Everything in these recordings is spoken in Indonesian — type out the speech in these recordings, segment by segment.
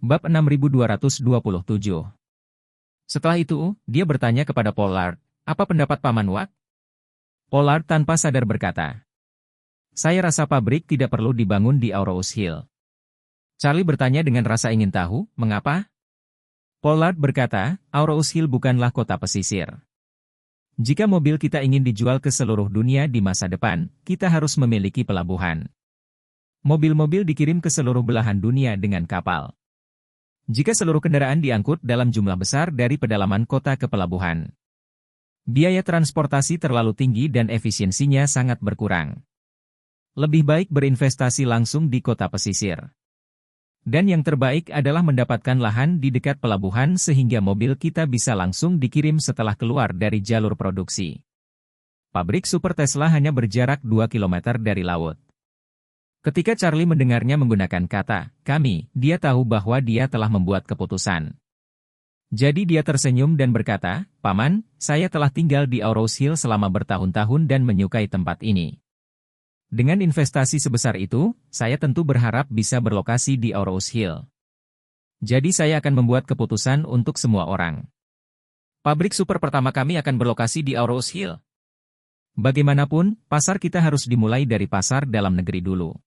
Bab 6227. Setelah itu, dia bertanya kepada Pollard, apa pendapat Paman Wak? Pollard tanpa sadar berkata, saya rasa pabrik tidak perlu dibangun di Aurous Hill. Charlie bertanya dengan rasa ingin tahu, mengapa? Pollard berkata, Aurous Hill bukanlah kota pesisir. Jika mobil kita ingin dijual ke seluruh dunia di masa depan, kita harus memiliki pelabuhan. Mobil-mobil dikirim ke seluruh belahan dunia dengan kapal. Jika seluruh kendaraan diangkut dalam jumlah besar dari pedalaman kota ke pelabuhan, biaya transportasi terlalu tinggi dan efisiensinya sangat berkurang. Lebih baik berinvestasi langsung di kota pesisir. Dan yang terbaik adalah mendapatkan lahan di dekat pelabuhan sehingga mobil kita bisa langsung dikirim setelah keluar dari jalur produksi. Pabrik Super Tesla hanya berjarak 2 km dari laut. Ketika Charlie mendengarnya menggunakan kata, kami, dia tahu bahwa dia telah membuat keputusan. Jadi dia tersenyum dan berkata, Paman, saya telah tinggal di Aurous Hill selama bertahun-tahun dan menyukai tempat ini. Dengan investasi sebesar itu, saya tentu berharap bisa berlokasi di Aurous Hill. Jadi saya akan membuat keputusan untuk semua orang. Pabrik super pertama kami akan berlokasi di Aurous Hill. Bagaimanapun, pasar kita harus dimulai dari pasar dalam negeri dulu.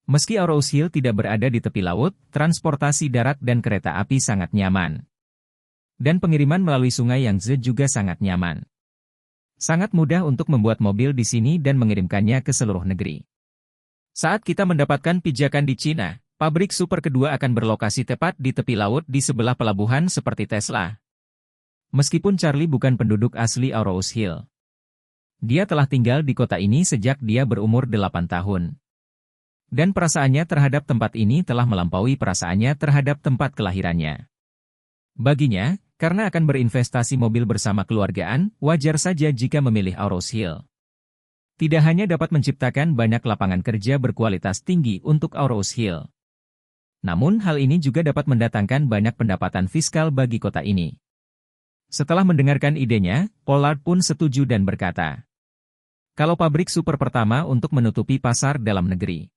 Meski Aurous Hill tidak berada di tepi laut, transportasi darat dan kereta api sangat nyaman. Dan pengiriman melalui sungai Yangtze juga sangat nyaman. Sangat mudah untuk membuat mobil di sini dan mengirimkannya ke seluruh negeri. Saat kita mendapatkan pijakan di Cina, pabrik super kedua akan berlokasi tepat di tepi laut di sebelah pelabuhan seperti Tesla. Meskipun Charlie bukan penduduk asli Aurous Hill. Dia telah tinggal di kota ini sejak dia berumur 8 tahun. Dan perasaannya terhadap tempat ini telah melampaui perasaannya terhadap tempat kelahirannya. Baginya, karena akan berinvestasi mobil bersama keluargaan, wajar saja jika memilih Aurous Hill. Tidak hanya dapat menciptakan banyak lapangan kerja berkualitas tinggi untuk Aurous Hill. Namun hal ini juga dapat mendatangkan banyak pendapatan fiskal bagi kota ini. Setelah mendengarkan idenya, Pollard pun setuju dan berkata, kalau pabrik super pertama untuk menutupi pasar dalam negeri,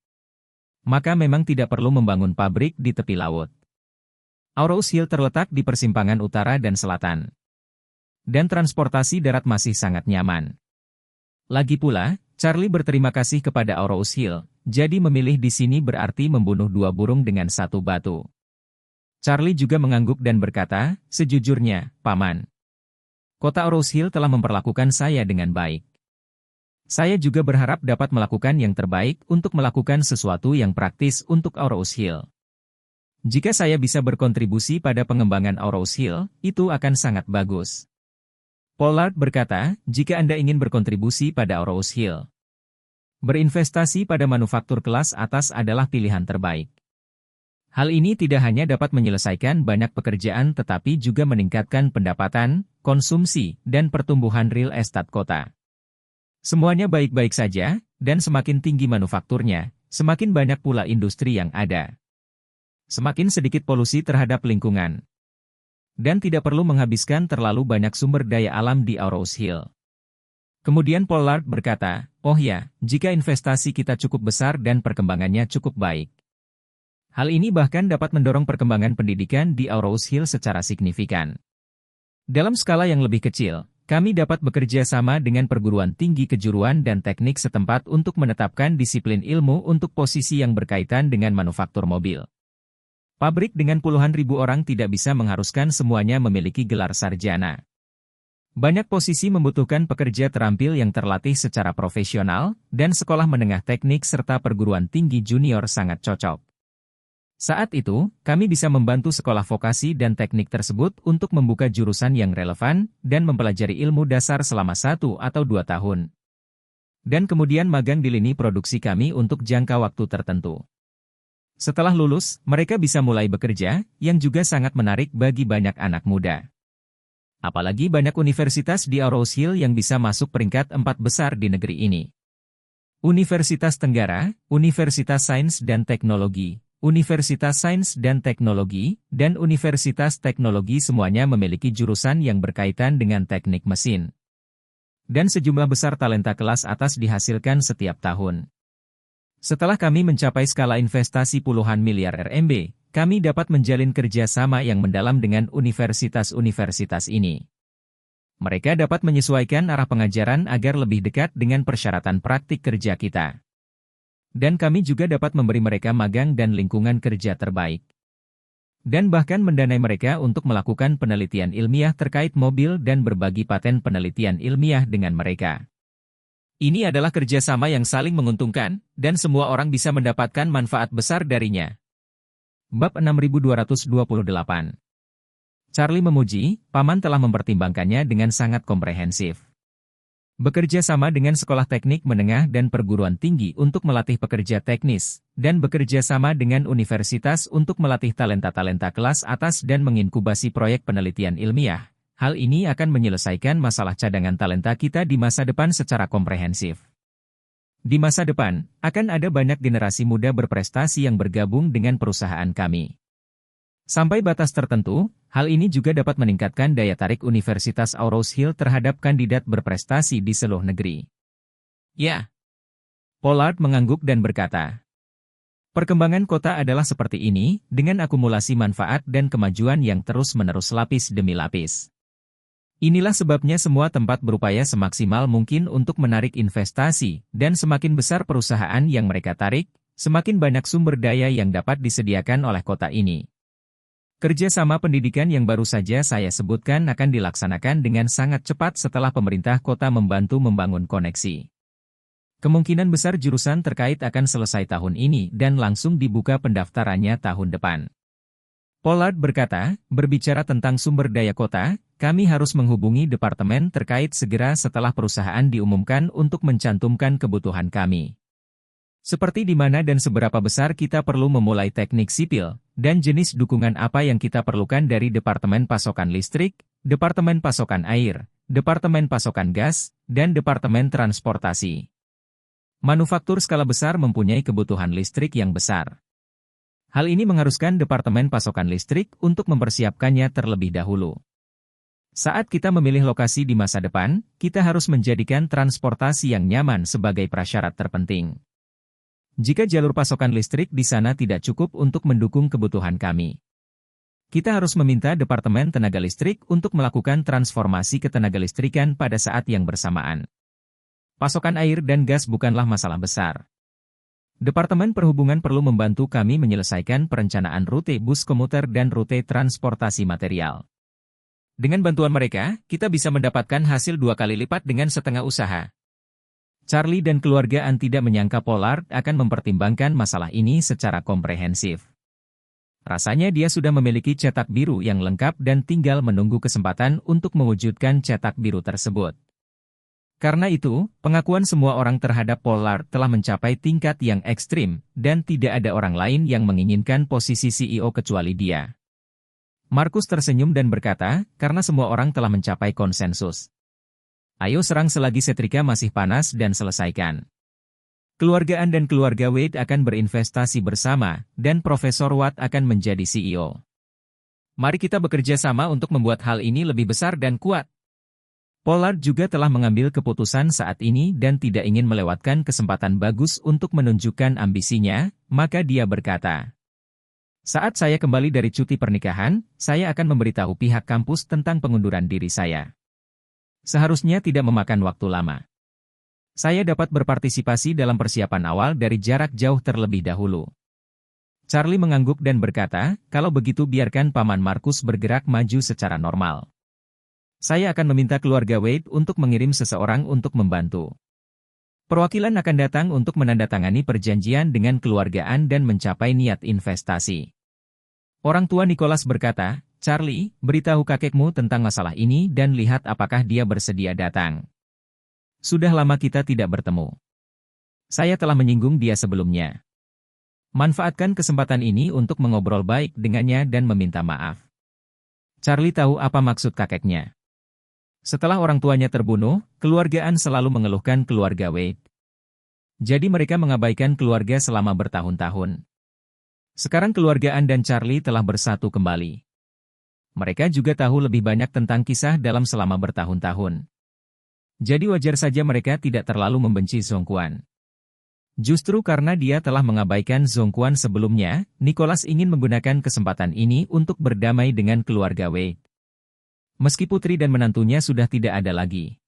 maka memang tidak perlu membangun pabrik di tepi laut. Aurous Hill terletak di persimpangan utara dan selatan. Dan transportasi darat masih sangat nyaman. Lagi pula, Charlie berterima kasih kepada Aurous Hill, jadi memilih di sini berarti membunuh 2 burung dengan 1 batu. Charlie juga mengangguk dan berkata, sejujurnya, Paman, kota Aurous Hill telah memperlakukan saya dengan baik. Saya juga berharap dapat melakukan yang terbaik untuk melakukan sesuatu yang praktis untuk Aurous Hill. Jika saya bisa berkontribusi pada pengembangan Aurous Hill, itu akan sangat bagus. Pollard berkata, jika Anda ingin berkontribusi pada Aurous Hill, berinvestasi pada manufaktur kelas atas adalah pilihan terbaik. Hal ini tidak hanya dapat menyelesaikan banyak pekerjaan tetapi juga meningkatkan pendapatan, konsumsi, dan pertumbuhan real estate kota. Semuanya baik-baik saja, dan semakin tinggi manufakturnya, semakin banyak pula industri yang ada. Semakin sedikit polusi terhadap lingkungan. Dan tidak perlu menghabiskan terlalu banyak sumber daya alam di Aurous Hill. Kemudian Pollard berkata, oh ya, jika investasi kita cukup besar dan perkembangannya cukup baik. Hal ini bahkan dapat mendorong perkembangan pendidikan di Aurous Hill secara signifikan. Dalam skala yang lebih kecil, kami dapat bekerja sama dengan perguruan tinggi kejuruan dan teknik setempat untuk menetapkan disiplin ilmu untuk posisi yang berkaitan dengan manufaktur mobil. Pabrik dengan puluhan ribu orang tidak bisa mengharuskan semuanya memiliki gelar sarjana. Banyak posisi membutuhkan pekerja terampil yang terlatih secara profesional, dan sekolah menengah teknik serta perguruan tinggi junior sangat cocok. Saat itu, kami bisa membantu sekolah vokasi dan teknik tersebut untuk membuka jurusan yang relevan dan mempelajari ilmu dasar selama 1 atau 2 tahun. Dan kemudian magang di lini produksi kami untuk jangka waktu tertentu. Setelah lulus, mereka bisa mulai bekerja, yang juga sangat menarik bagi banyak anak muda. Apalagi banyak universitas di Aurous Hill yang bisa masuk peringkat 4 besar di negeri ini. Universitas Tenggara, Universitas Sains dan Teknologi, Universitas Sains dan Teknologi, dan Universitas Teknologi semuanya memiliki jurusan yang berkaitan dengan teknik mesin. Dan sejumlah besar talenta kelas atas dihasilkan setiap tahun. Setelah kami mencapai skala investasi puluhan miliar RMB, kami dapat menjalin kerjasama yang mendalam dengan universitas-universitas ini. Mereka dapat menyesuaikan arah pengajaran agar lebih dekat dengan persyaratan praktik kerja kita. Dan kami juga dapat memberi mereka magang dan lingkungan kerja terbaik. Dan bahkan mendanai mereka untuk melakukan penelitian ilmiah terkait mobil dan berbagi paten penelitian ilmiah dengan mereka. Ini adalah kerjasama yang saling menguntungkan, dan semua orang bisa mendapatkan manfaat besar darinya. Bab 6228. Charlie memuji, Paman telah mempertimbangkannya dengan sangat komprehensif. Bekerja sama dengan sekolah teknik menengah dan perguruan tinggi untuk melatih pekerja teknis, dan bekerja sama dengan universitas untuk melatih talenta-talenta kelas atas dan menginkubasi proyek penelitian ilmiah. Hal ini akan menyelesaikan masalah cadangan talenta kita di masa depan secara komprehensif. Di masa depan, akan ada banyak generasi muda berprestasi yang bergabung dengan perusahaan kami. Sampai batas tertentu, hal ini juga dapat meningkatkan daya tarik Universitas Aarhus Hill terhadap kandidat berprestasi di seluruh negeri. Ya. Pollard mengangguk dan berkata, perkembangan kota adalah seperti ini, dengan akumulasi manfaat dan kemajuan yang terus-menerus lapis demi lapis. Inilah sebabnya semua tempat berupaya semaksimal mungkin untuk menarik investasi, dan semakin besar perusahaan yang mereka tarik, semakin banyak sumber daya yang dapat disediakan oleh kota ini. Kerjasama pendidikan yang baru saja saya sebutkan akan dilaksanakan dengan sangat cepat setelah pemerintah kota membantu membangun koneksi. Kemungkinan besar jurusan terkait akan selesai tahun ini dan langsung dibuka pendaftarannya tahun depan. Pollard berkata, berbicara tentang sumber daya kota, kami harus menghubungi departemen terkait segera setelah perusahaan diumumkan untuk mencantumkan kebutuhan kami. Seperti di mana dan seberapa besar kita perlu memulai teknik sipil, dan jenis dukungan apa yang kita perlukan dari Departemen Pasokan Listrik, Departemen Pasokan Air, Departemen Pasokan Gas, dan Departemen Transportasi. Manufaktur skala besar mempunyai kebutuhan listrik yang besar. Hal ini mengharuskan Departemen Pasokan Listrik untuk mempersiapkannya terlebih dahulu. Saat kita memilih lokasi di masa depan, kita harus menjadikan transportasi yang nyaman sebagai prasyarat terpenting. Jika jalur pasokan listrik di sana tidak cukup untuk mendukung kebutuhan kami, kita harus meminta Departemen Tenaga Listrik untuk melakukan transformasi ketenagalistrikan pada saat yang bersamaan. Pasokan air dan gas bukanlah masalah besar. Departemen Perhubungan perlu membantu kami menyelesaikan perencanaan rute bus komuter dan rute transportasi material. Dengan bantuan mereka, kita bisa mendapatkan hasil 2 kali lipat dengan setengah usaha. Charlie dan keluarga tidak menyangka Pollard akan mempertimbangkan masalah ini secara komprehensif. Rasanya dia sudah memiliki cetak biru yang lengkap dan tinggal menunggu kesempatan untuk mewujudkan cetak biru tersebut. Karena itu, pengakuan semua orang terhadap Pollard telah mencapai tingkat yang ekstrim, dan tidak ada orang lain yang menginginkan posisi CEO kecuali dia. Markus tersenyum dan berkata, karena semua orang telah mencapai konsensus. Ayo serang selagi setrika masih panas dan selesaikan. Keluarga dan keluarga Wade akan berinvestasi bersama, dan Profesor Watt akan menjadi CEO. Mari kita bekerja sama untuk membuat hal ini lebih besar dan kuat. Pollard juga telah mengambil keputusan saat ini dan tidak ingin melewatkan kesempatan bagus untuk menunjukkan ambisinya, maka dia berkata, saat saya kembali dari cuti pernikahan, saya akan memberitahu pihak kampus tentang pengunduran diri saya. Seharusnya tidak memakan waktu lama. Saya dapat berpartisipasi dalam persiapan awal dari jarak jauh terlebih dahulu. Charlie mengangguk dan berkata, kalau begitu biarkan Paman Markus bergerak maju secara normal. Saya akan meminta keluarga Wade untuk mengirim seseorang untuk membantu. Perwakilan akan datang untuk menandatangani perjanjian dengan keluargaan dan mencapai niat investasi. Orang tua Nicholas berkata, Charlie, beritahu kakekmu tentang masalah ini dan lihat apakah dia bersedia datang. Sudah lama kita tidak bertemu. Saya telah menyinggung dia sebelumnya. Manfaatkan kesempatan ini untuk mengobrol baik dengannya dan meminta maaf. Charlie tahu apa maksud kakeknya. Setelah orang tuanya terbunuh, keluargaan selalu mengeluhkan keluarga Wade. Jadi mereka mengabaikan keluarga selama bertahun-tahun. Sekarang keluargaan dan Charlie telah bersatu kembali. Mereka juga tahu lebih banyak tentang kisah dalam selama bertahun-tahun. Jadi wajar saja mereka tidak terlalu membenci Zhongquan. Justru karena dia telah mengabaikan Zhongguan sebelumnya, Nicholas ingin menggunakan kesempatan ini untuk berdamai dengan keluarga Wei. Meski putri dan menantunya sudah tidak ada lagi,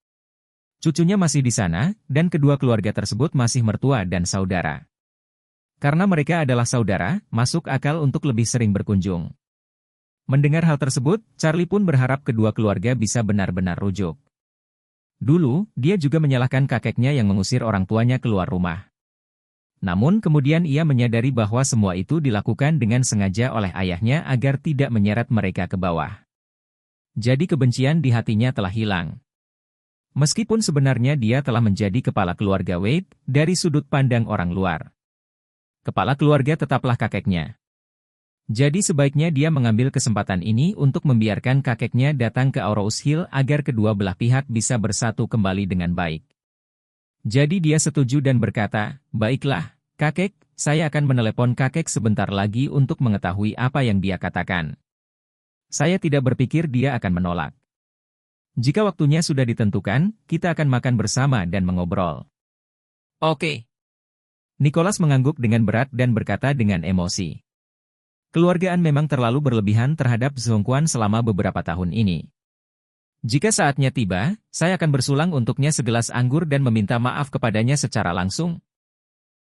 cucunya masih di sana, dan kedua keluarga tersebut masih mertua dan saudara. Karena mereka adalah saudara, masuk akal untuk lebih sering berkunjung. Mendengar hal tersebut, Charlie pun berharap kedua keluarga bisa benar-benar rujuk. Dulu, dia juga menyalahkan kakeknya yang mengusir orang tuanya keluar rumah. Namun kemudian ia menyadari bahwa semua itu dilakukan dengan sengaja oleh ayahnya agar tidak menyeret mereka ke bawah. Jadi kebencian di hatinya telah hilang. Meskipun sebenarnya dia telah menjadi kepala keluarga Wade dari sudut pandang orang luar. Kepala keluarga tetaplah kakeknya. Jadi sebaiknya dia mengambil kesempatan ini untuk membiarkan kakeknya datang ke Aurous Hill agar kedua belah pihak bisa bersatu kembali dengan baik. Jadi dia setuju dan berkata, "Baiklah, kakek, saya akan menelepon kakek sebentar lagi untuk mengetahui apa yang dia katakan." Saya tidak berpikir dia akan menolak. Jika waktunya sudah ditentukan, kita akan makan bersama dan mengobrol. Oke. Nicholas mengangguk dengan berat dan berkata dengan emosi. Keluargaan memang terlalu berlebihan terhadap Zhongguan selama beberapa tahun ini. Jika saatnya tiba, saya akan bersulang untuknya segelas anggur dan meminta maaf kepadanya secara langsung.